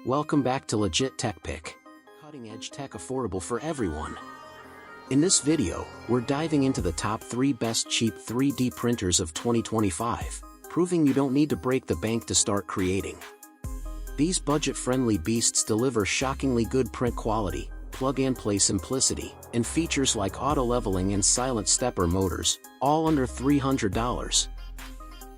Welcome back to Legit Tech Pick. Cutting edge tech affordable for everyone. In this video, we're diving into the top 3 best cheap 3D printers of 2025, proving you don't need to break the bank to start creating. These budget-friendly beasts deliver shockingly good print quality, plug-and-play simplicity, and features like auto-leveling and silent stepper motors, all under $300.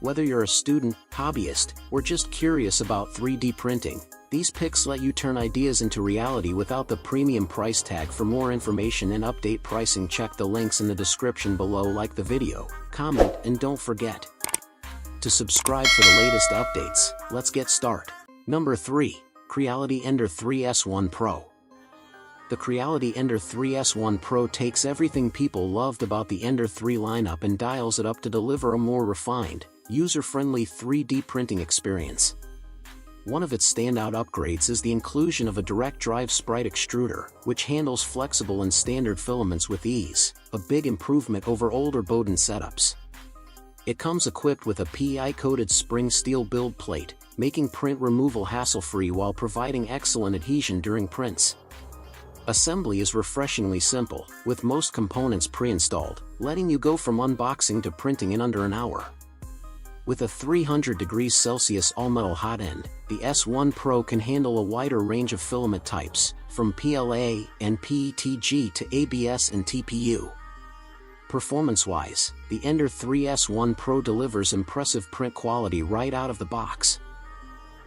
Whether you're a student, hobbyist, or just curious about 3D printing, these picks let you turn ideas into reality without the premium price tag. For more information and update pricing, check the links in the description below. Like the video, comment, and don't forget to subscribe for the latest updates. Let's get started. Number 3. Creality Ender 3S1 Pro. The Creality Ender 3S1 Pro takes everything people loved about the Ender 3 lineup and dials it up to deliver a more refined, user-friendly 3D printing experience. One of its standout upgrades is the inclusion of a direct drive sprite extruder, which handles flexible and standard filaments with ease, a big improvement over older Bowden setups. It comes equipped with a PEI-coated spring steel build plate, making print removal hassle-free while providing excellent adhesion during prints. Assembly is refreshingly simple, with most components pre-installed, letting you go from unboxing to printing in under an hour. With a 300 degrees Celsius all-metal hot end, the S1 Pro can handle a wider range of filament types, from PLA and PETG to ABS and TPU. Performance-wise, the Ender 3S1 Pro delivers impressive print quality right out of the box.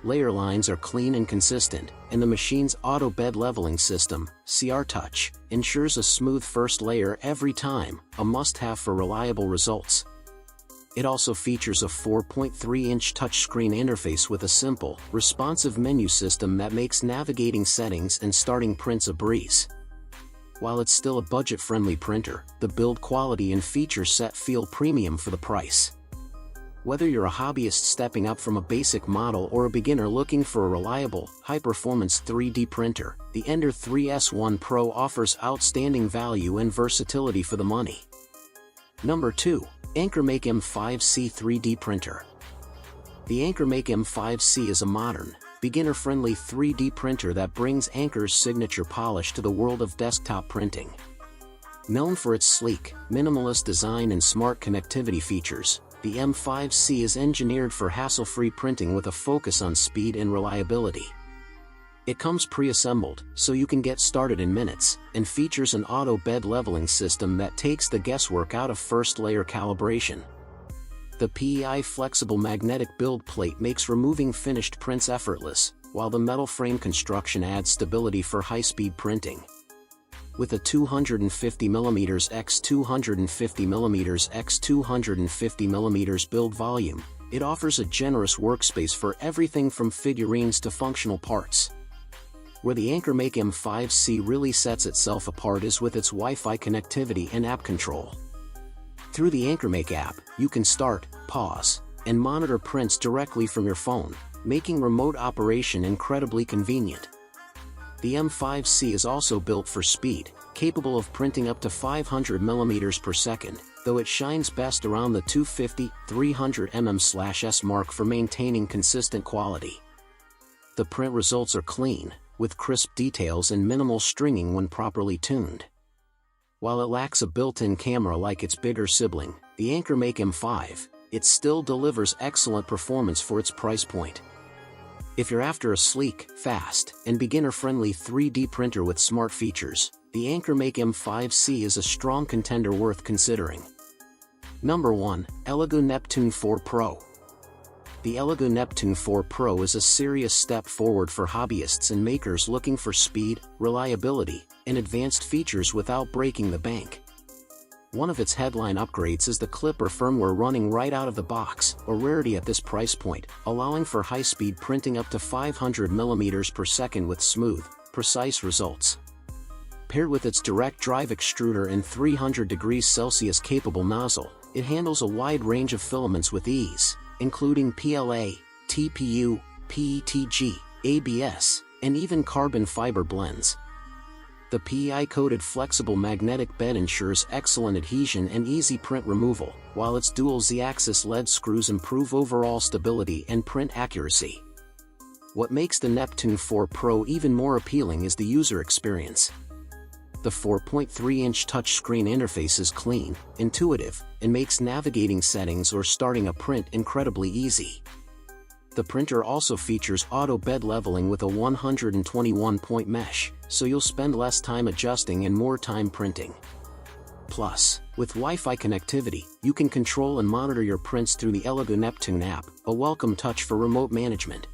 Layer lines are clean and consistent, and the machine's auto bed leveling system, CR Touch, ensures a smooth first layer every time, a must-have for reliable results. It also features a 4.3-inch touchscreen interface with a simple, responsive menu system that makes navigating settings and starting prints a breeze. While it's still a budget-friendly printer, the build quality and feature set feel premium for the price. Whether you're a hobbyist stepping up from a basic model or a beginner looking for a reliable, high-performance 3D printer, the Ender 3S1 Pro offers outstanding value and versatility for the money. Number 2. AnchorMake M5C 3D Printer. The AnchorMake M5C is a modern, beginner-friendly 3D printer that brings Anchor's signature polish to the world of desktop printing. Known for its sleek, minimalist design and smart connectivity features, the M5C is engineered for hassle-free printing with a focus on speed and reliability. It comes pre-assembled, so you can get started in minutes, and features an auto bed leveling system that takes the guesswork out of first-layer calibration. The PEI flexible magnetic build plate makes removing finished prints effortless, while the metal frame construction adds stability for high-speed printing. With a 250mm x 250mm x 250mm build volume, it offers a generous workspace for everything from figurines to functional parts. Where the AnchorMake M5C really sets itself apart is with its Wi-Fi connectivity and app control. Through the AnchorMake app, you can start, pause, and monitor prints directly from your phone, making remote operation incredibly convenient. The M5C is also built for speed, capable of printing up to 500 mm per second, though it shines best around the 250-300 mm/s mark for maintaining consistent quality. The print results are clean, with crisp details and minimal stringing when properly tuned. While it lacks a built-in camera like its bigger sibling, the AnchorMake M5, it still delivers excellent performance for its price point. If you're after a sleek, fast, and beginner-friendly 3D printer with smart features, the AnchorMake M5C is a strong contender worth considering. Number 1. Elegoo Neptune 4 Pro. The Elegoo Neptune 4 Pro is a serious step forward for hobbyists and makers looking for speed, reliability, and advanced features without breaking the bank. One of its headline upgrades is the Clipper firmware running right out of the box, a rarity at this price point, allowing for high-speed printing up to 500 mm per second with smooth, precise results. Paired with its direct drive extruder and 300 degrees Celsius capable nozzle, it handles a wide range of filaments with ease, including PLA, TPU, PETG, ABS, and even carbon fiber blends. The PEI-coated flexible magnetic bed ensures excellent adhesion and easy print removal, while its dual Z-axis lead screws improve overall stability and print accuracy. What makes the Neptune 4 Pro even more appealing is the user experience. The 4.3-inch touchscreen interface is clean, intuitive, and makes navigating settings or starting a print incredibly easy. The printer also features auto bed leveling with a 121-point mesh, so you'll spend less time adjusting and more time printing. Plus, with Wi-Fi connectivity, you can control and monitor your prints through the Elegoo Neptune app, a welcome touch for remote management.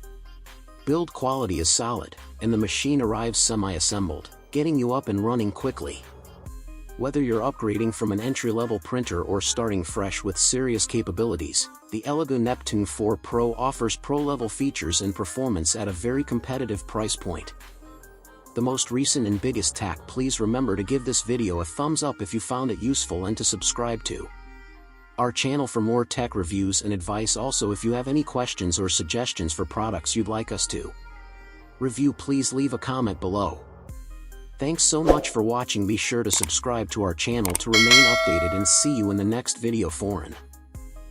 Build quality is solid, and the machine arrives semi-assembled, getting you up and running quickly. Whether you're upgrading from an entry-level printer or starting fresh with serious capabilities, the Elegoo Neptune 4 Pro offers pro-level features and performance at a very competitive price point. The most recent and biggest tech. Please remember to give this video a thumbs up if you found it useful and to subscribe to our channel for more tech reviews and advice. Also, if you have any questions or suggestions for products you'd like us to review, please leave a comment below. Thanks so much for watching. Be sure to subscribe to our channel to remain updated and see you in the next video. Foreign.